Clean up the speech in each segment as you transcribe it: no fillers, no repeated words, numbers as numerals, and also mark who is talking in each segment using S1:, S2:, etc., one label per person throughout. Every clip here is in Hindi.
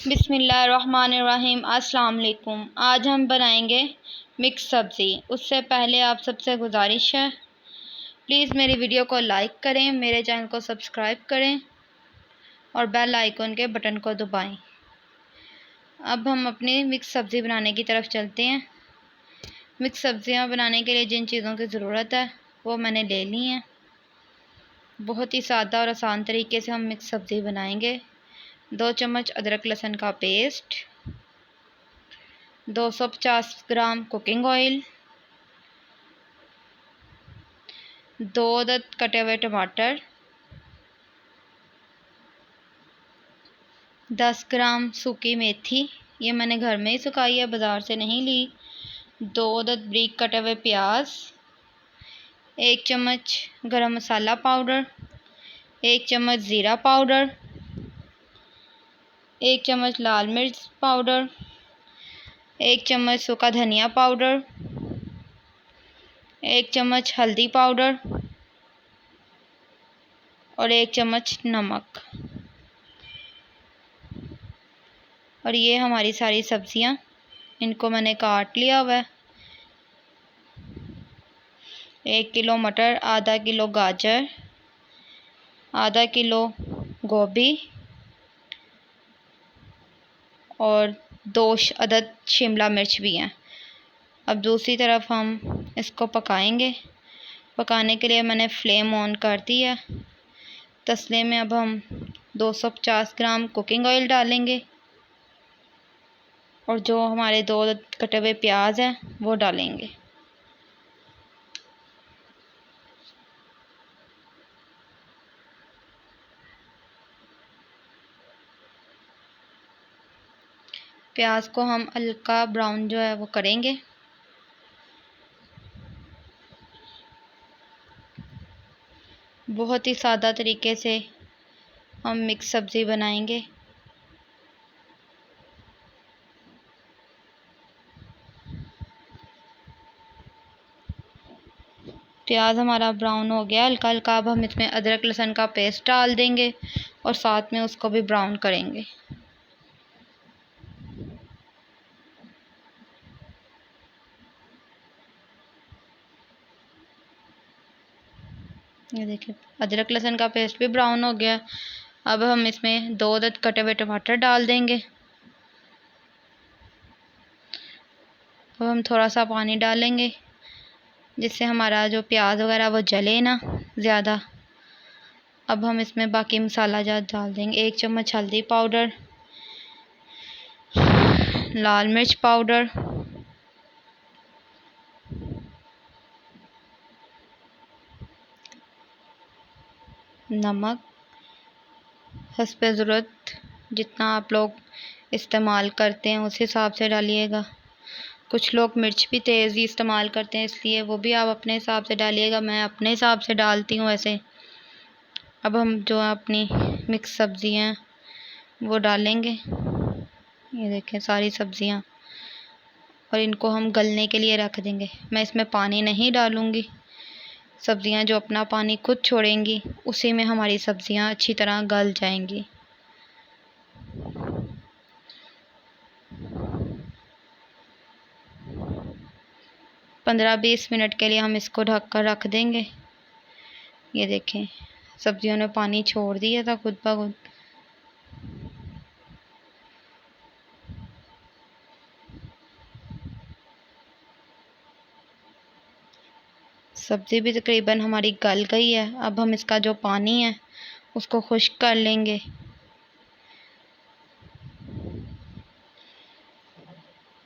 S1: बिस्मिल्लाहिर्रहमानिर्रहीम। अस्सलाम वालेकुम। आज हम बनाएंगे मिक्स सब्ज़ी। उससे पहले आप सबसे गुजारिश है, प्लीज़ मेरी वीडियो को लाइक करें, मेरे चैनल को सब्सक्राइब करें और बेल आइकन के बटन को दबाएं। अब हम अपनी मिक्स सब्ज़ी बनाने की तरफ चलते हैं। मिक्स सब्ज़ियां बनाने के लिए जिन चीज़ों की ज़रूरत है वो मैंने ले ली हैं। बहुत ही सादा और आसान तरीके से हम मिक्स सब्ज़ी बनाएंगे। 2 चम्मच अदरक लहसुन का पेस्ट, 250 ग्राम कुकिंग ऑयल, 2 अदद कटे हुए टमाटर, 10 ग्राम सूखी मेथी, ये मैंने घर में ही सुखाई है, बाज़ार से नहीं ली, 2 अदद बारीक कटे हुए प्याज, 1 चम्मच गरम मसाला पाउडर, 1 चम्मच ज़ीरा पाउडर, 1 चम्मच लाल मिर्च पाउडर, 1 चम्मच सूखा धनिया पाउडर, 1 चम्मच हल्दी पाउडर और 1 चम्मच नमक। और ये हमारी सारी सब्जियां, इनको मैंने काट लिया हुआ है। 1 किलो मटर, आधा किलो गाजर, आधा किलो गोभी और 2 अदद शिमला मिर्च भी हैं। अब दूसरी तरफ हम इसको पकाएंगे। पकाने के लिए मैंने फ्लेम ऑन कर दी है। तसले में अब हम 250 ग्राम कुकिंग ऑयल डालेंगे और जो हमारे 2 कटे हुए प्याज हैं वो डालेंगे। प्याज को हम हल्का ब्राउन जो है वो करेंगे। बहुत ही सादा तरीके से हम मिक्स सब्ज़ी बनाएंगे। प्याज हमारा ब्राउन हो गया हल्का हल्का। अब हम इसमें अदरक लहसुन का पेस्ट डाल देंगे और साथ में उसको भी ब्राउन करेंगे। ये देखिए अदरक लहसुन का पेस्ट भी ब्राउन हो गया। अब हम इसमें 2 अदद कटे हुए टमाटर डाल देंगे। अब हम थोड़ा सा पानी डालेंगे जिससे हमारा जो प्याज वगैरह वो जले ना ज़्यादा। अब हम इसमें बाकी मसाला जात डाल देंगे। 1 चम्मच हल्दी पाउडर, लाल मिर्च पाउडर, नमक हस्बे ज़रूरत, जितना आप लोग इस्तेमाल करते हैं उस हिसाब से डालिएगा। कुछ लोग मिर्च भी तेज़ ही इस्तेमाल करते हैं, इसलिए वो भी आप अपने हिसाब से डालिएगा। मैं अपने हिसाब से डालती हूँ वैसे। अब हम जो अपनी मिक्स सब्ज़ी हैं वो डालेंगे। ये देखें सारी सब्ज़ियाँ, और इनको हम गलने के लिए रख देंगे। मैं इसमें पानी नहीं डालूँगी। सब्ज़ियाँ जो अपना पानी खुद छोड़ेंगी उसी में हमारी सब्ज़ियाँ अच्छी तरह गल जाएंगी। पंद्रह 20 मिनट के लिए हम इसको ढक कर रख देंगे। ये देखें सब्ज़ियों ने पानी छोड़ दिया था खुद ब खुद। सब्ज़ी भी तकरीबन हमारी गल गई है। अब हम इसका जो पानी है उसको खुश्क कर लेंगे।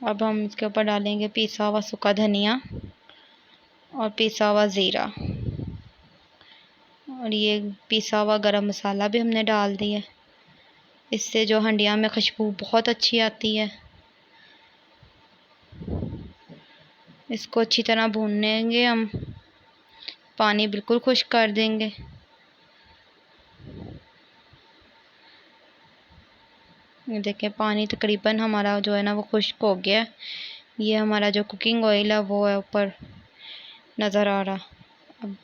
S1: अब हम इसके ऊपर डालेंगे पिसा हुआ सूखा धनिया और पिसा हुआ ज़ीरा, और ये पिसा हुआ गरम मसाला भी हमने डाल दिया। इससे जो हंडिया में खुशबू बहुत अच्छी आती है। इसको अच्छी तरह भूनेंगे हम। पानी बिल्कुल खुश्क कर देंगे। ये देखें पानी तकरीबन हमारा जो है ना वो खुश्क हो गया। ये हमारा जो कुकिंग ऑयल है वो है ऊपर नज़र आ रहा। अब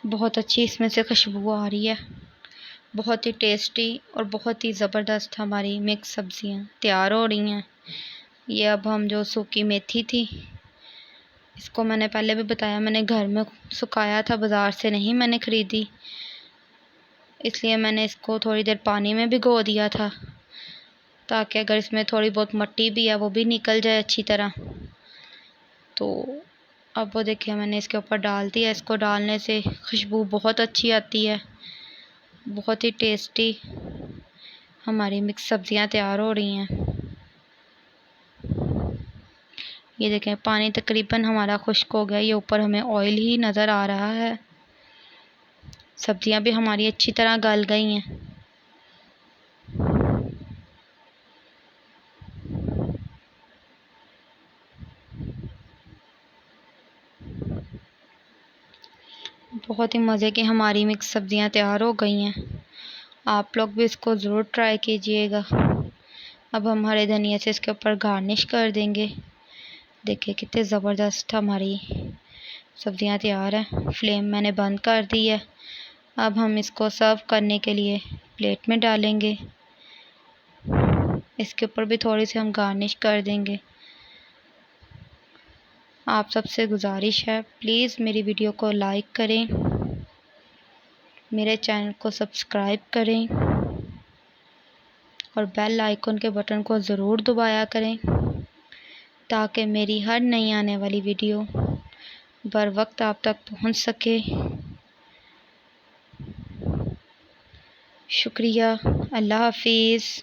S1: बहुत अच्छी इसमें से खुशबू आ रही है। बहुत ही टेस्टी और बहुत ही ज़बरदस्त हमारी मिक्स सब्ज़ियाँ तैयार हो रही हैं। ये अब हम जो सूखी मेथी थी, इसको मैंने पहले भी बताया, मैंने घर में सुखाया था, बाज़ार से नहीं मैंने ख़रीदी। इसलिए मैंने इसको थोड़ी देर पानी में भिगो दिया था, ताकि अगर इसमें थोड़ी बहुत मिट्टी भी है वो भी निकल जाए अच्छी तरह। तो अब वो देखिए मैंने इसके ऊपर डाल दिया। इसको डालने से खुशबू बहुत अच्छी आती है। बहुत ही टेस्टी हमारी मिक्स सब्ज़ियाँ तैयार हो रही हैं। ये देखें पानी तकरीबन हमारा खुश्क हो गया। ये ऊपर हमें ऑयल ही नज़र आ रहा है। सब्ज़ियाँ भी हमारी अच्छी तरह गल गई हैं। बहुत ही मज़े की हमारी मिक्स सब्ज़ियाँ तैयार हो गई हैं। आप लोग भी इसको ज़रूर ट्राई कीजिएगा। अब हम हरे धनिया से इसके ऊपर गार्निश कर देंगे। देखिए कितने ज़बरदस्त हमारी सब्ज़ियाँ तैयार हैं। फ्लेम मैंने बंद कर दी है। अब हम इसको सर्व करने के लिए प्लेट में डालेंगे। इसके ऊपर भी थोड़ी सी हम गार्निश कर देंगे। आप सबसे गुजारिश है, प्लीज़ मेरी वीडियो को लाइक करें, मेरे चैनल को सब्सक्राइब करें और बेल आइकन के बटन को ज़रूर दबाया करें, ताकि मेरी हर नई आने वाली वीडियो बर वक्त आप तक पहुंच सके। शुक्रिया। अल्लाह हाफिज़।